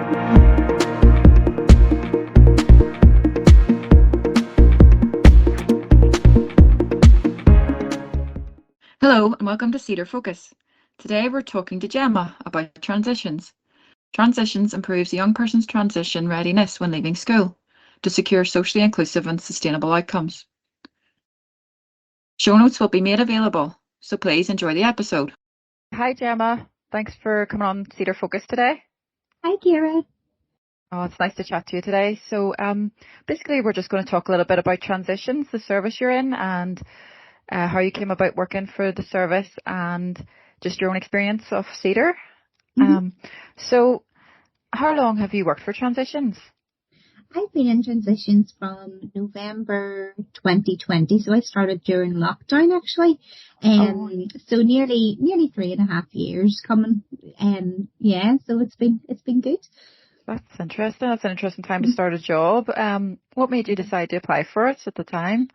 Hello and welcome to Cedar Focus. Today we're talking to Gemma about transitions. Transitions improves a young person's transition readiness when leaving school to secure socially inclusive and sustainable outcomes. Show notes will be made available, so please enjoy the episode. Hi Gemma, thanks for coming on Cedar Focus today. Hi, Kira. Oh, it's nice to chat to you today. So basically we're just going to talk a little bit about transitions, the service you're in, and how you came about working for the service and just your own experience of Cedar. So how long have you worked for transitions? I've been in transitions from November 2020, so I started during lockdown actually. So nearly 3.5 years coming. So it's been good. That's interesting. That's an interesting time to start a job. What made you decide to apply for it at the time?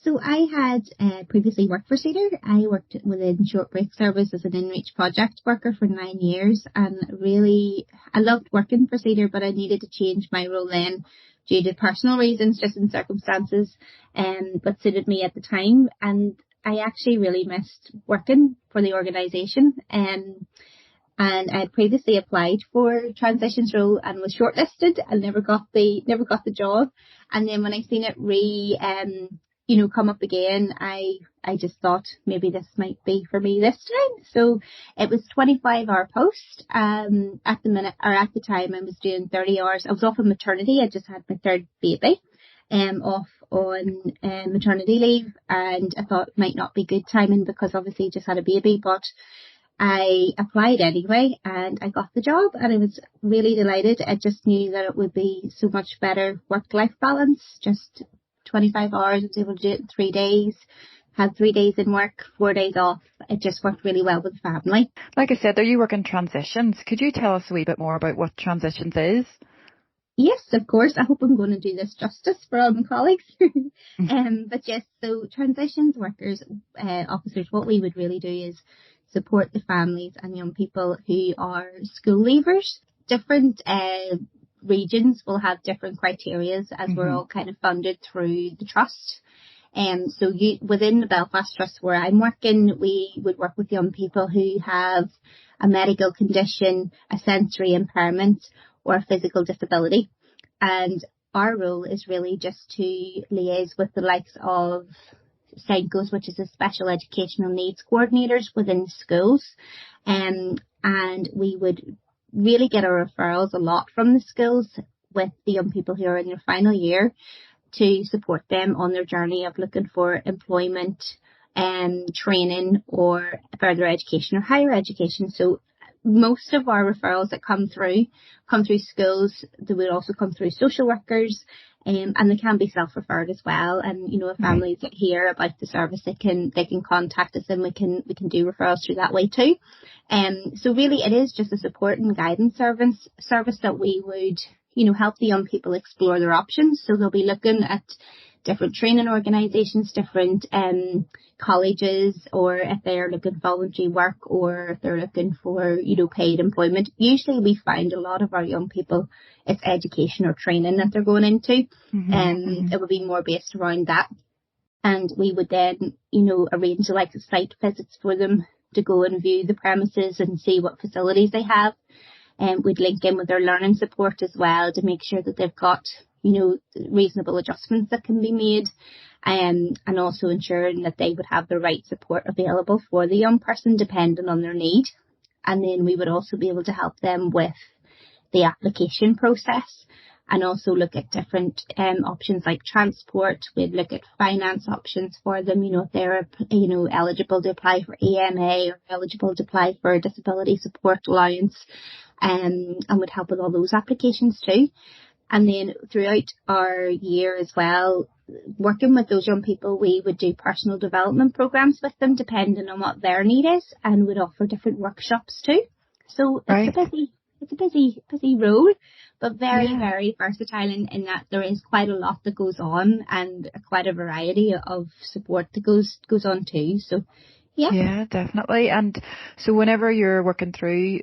So I had previously worked for Cedar. I worked within short break service as an in-reach project worker for 9 years, and really I loved working for Cedar, but I needed to change my role then due to personal reasons, just in circumstances, but suited me at the time. And I actually really missed working for the organisation. And I had previously applied for transitions role and was shortlisted and never got the job. And then when I seen it come up again, I just thought maybe this might be for me this time. So it was 25-hour post. At the time I was doing 30 hours. I was off on maternity. I just had my third baby, off on maternity leave, and I thought it might not be good timing because obviously just had a baby, but I applied anyway and I got the job and I was really delighted. I just knew that it would be so much better work-life balance, just 25 hours. I was able to do it in 3 days, had 3 days in work, 4 days off. It just worked really well with the family. Like I said, there you work in transitions. Could you tell us a wee bit more about what transitions is? Yes, of course. I hope I'm going to do this justice for all my colleagues. But yes, so transitions workers, officers, what we would really do is support the families and young people who are school leavers. Different regions will have different criteria as we're all kind of funded through the trust. So within the Belfast Trust where I'm working, we would work with young people who have a medical condition, a sensory impairment, or a physical disability. And our role is really just to liaise with the likes of SENCOs, which is a special educational needs coordinators within schools. And we would really get our referrals a lot from the schools with the young people who are in their final year to support them on their journey of looking for employment and training or further education or higher education. So most of our referrals that come through schools. They would also come through social workers, and they can be self-referred as well. And if families hear about the service, they can contact us, and we can do referrals through that way too. So really, it is just a support and guidance service that we would help the young people explore their options. So they'll be looking at different training organisations, different colleges, or if they're looking for voluntary work, or if they're looking for paid employment. Usually we find a lot of our young people, it's education or training that they're going into, and it would be more based around that. And we would then arrange like site visits for them to go and view the premises and see what facilities they have. And we'd link in with their learning support as well to make sure that they've got reasonable adjustments that can be made, and also ensuring that they would have the right support available for the young person depending on their need. And then we would also be able to help them with the application process and also look at different options like transport. We'd look at finance options for them, if they're eligible to apply for EMA or eligible to apply for disability support allowance, and would help with all those applications too. And then throughout our year as well, working with those young people, we would do personal development programs with them depending on what their need is, and would offer different workshops too. So it's a busy role, but very, very versatile in that there is quite a lot that goes on and quite a variety of support that goes on too. So yeah. Yeah, definitely. And so whenever you're working through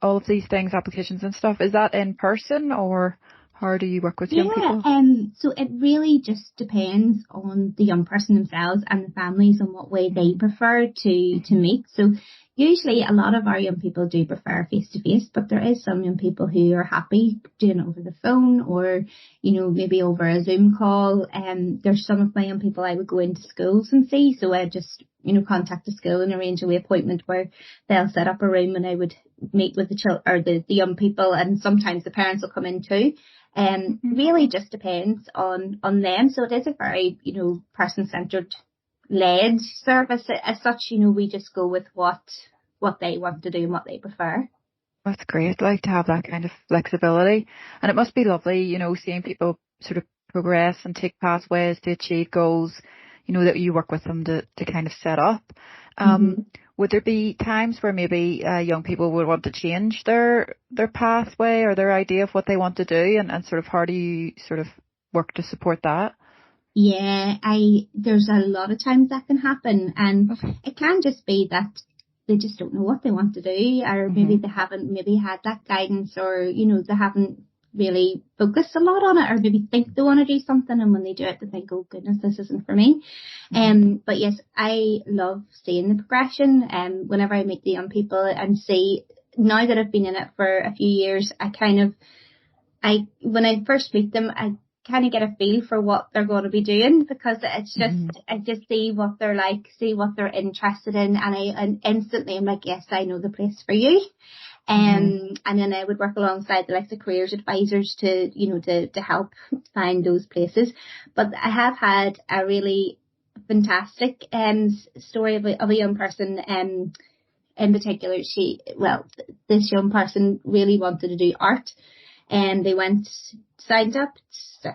all of these things, applications and stuff, is that in person or how do you work with young Yeah, people? so it really just depends on the young person themselves and the families and what way they prefer to meet. So usually a lot of our young people do prefer face to face, but there is some young people who are happy doing it over the phone or, maybe over a Zoom call. There's some of my young people I would go into schools and see. So I just, contact the school and arrange a wee appointment where they'll set up a room and I would meet with the children or the young people, and sometimes the parents will come in too. Really just depends on them. So it is a very, person-centred led service as such. We just go with what they want to do and what they prefer. That's great, like to have that kind of flexibility. And it must be lovely, seeing people sort of progress and take pathways to achieve goals, that you work with them to kind of set up. Would there be times where maybe young people would want to change their pathway or their idea of what they want to do, and sort of how do you sort of work to support that? Yeah, there's a lot of times that can happen, and it can just be that they just don't know what they want to do, or maybe they haven't maybe had that guidance, or they haven't really focused a lot on it, or maybe think they want to do something, and when they do it they think, oh goodness, this isn't for me. But yes, I love seeing the progression, and whenever I meet the young people and see, now that I've been in it for a few years, when I first meet them, I kind of get a feel for what they're going to be doing, because it's just, I just see what they're like, see what they're interested in, and instantly I'm like, yes, I know the place for you. And then I would work alongside the careers advisors to help find those places. But I have had a really fantastic story of a young person in particular. This young person really wanted to do art, and they signed up,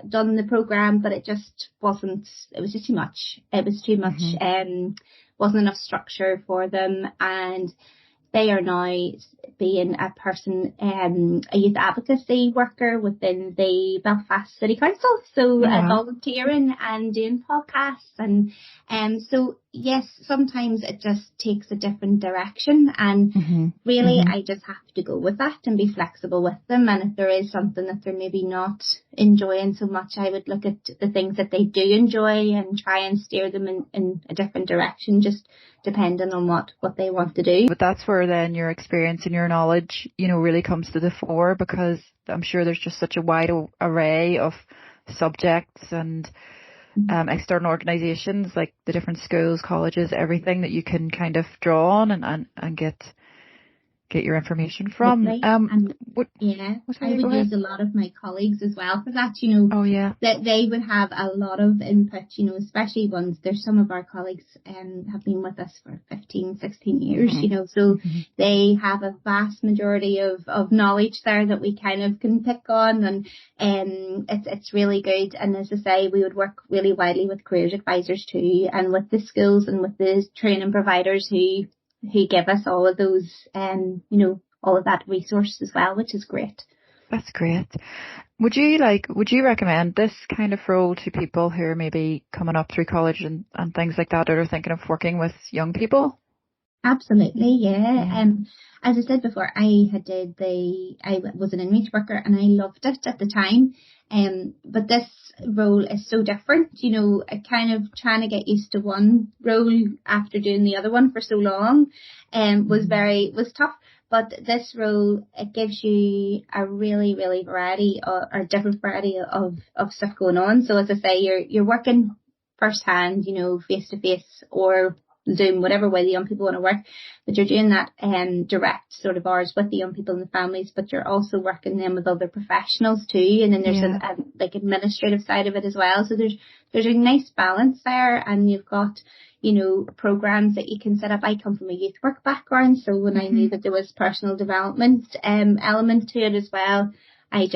done the program, but it just wasn't, it was just too much. It was too much, wasn't enough structure for them, and they are now being a youth advocacy worker within the Belfast City Council. So volunteering and doing podcasts, and so yes, sometimes it just takes a different direction, and really I just have to go with that and be flexible with them. And if there is something that they're maybe not enjoying so much, I would look at the things that they do enjoy and try and steer them in a different direction, just depending on what they want to do. But that's where then your experience and your knowledge, really comes to the fore, because I'm sure there's just such a wide array of subjects and external organisations, like the different schools, colleges, everything that you can kind of draw on and get your information from. I would use a lot of my colleagues as well for that, that they would have a lot of input, especially ones, there's some of our colleagues have been with us for 15, 16 years, so they have a vast majority of knowledge there that we kind of can pick on, and it's really good. And as I say, we would work really widely with careers advisors too, and with the schools and with the training providers who give us all of those, all of that resource as well, which is great. That's great. Would you recommend this kind of role to people who are maybe coming up through college and things like that, or are thinking of working with young people? Absolutely, yeah. As I said before, I was an inmate worker and I loved it at the time. But this role is so different, kind of trying to get used to one role after doing the other one for so long, was tough. But this role, it gives you a really, really variety or different variety of stuff going on. So as I say, you're working firsthand, face to face or Zoom, whatever way the young people want to work, but you're doing that direct sort of hours with the young people and the families, but you're also working then with other professionals too, and then there's an administrative side of it as well. So there's a nice balance there, and you've got programs that you can set up. I come from a youth work background, so when I knew that there was personal development element to it as well, I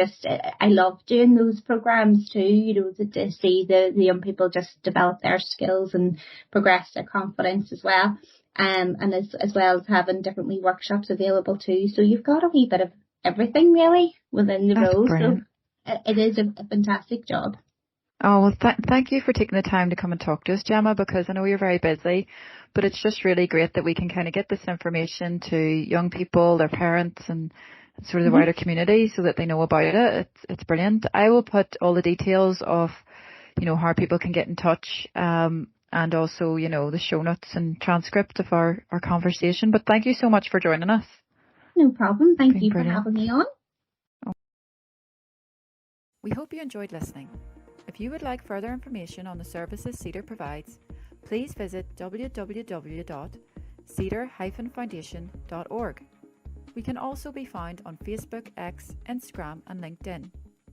love doing those programs too, to see the young people just develop their skills and progress their confidence as well. And as well as having different wee workshops available too. So you've got a wee bit of everything really within the role. So it is a fantastic job. Oh, well, thank you for taking the time to come and talk to us, Gemma, because I know you're very busy, but it's just really great that we can kind of get this information to young people, their parents, and sort of the Hmm. wider community so that they know about it. It's brilliant. I will put all the details of, how people can get in touch, and also, the show notes and transcript of our conversation. But thank you so much for joining us. No problem. It's Thank been you for brilliant. having me on. We hope you enjoyed listening. If you would like further information on the services Cedar provides, please visit www.cedar-foundation.org. We can also be found on Facebook, X, Instagram and LinkedIn.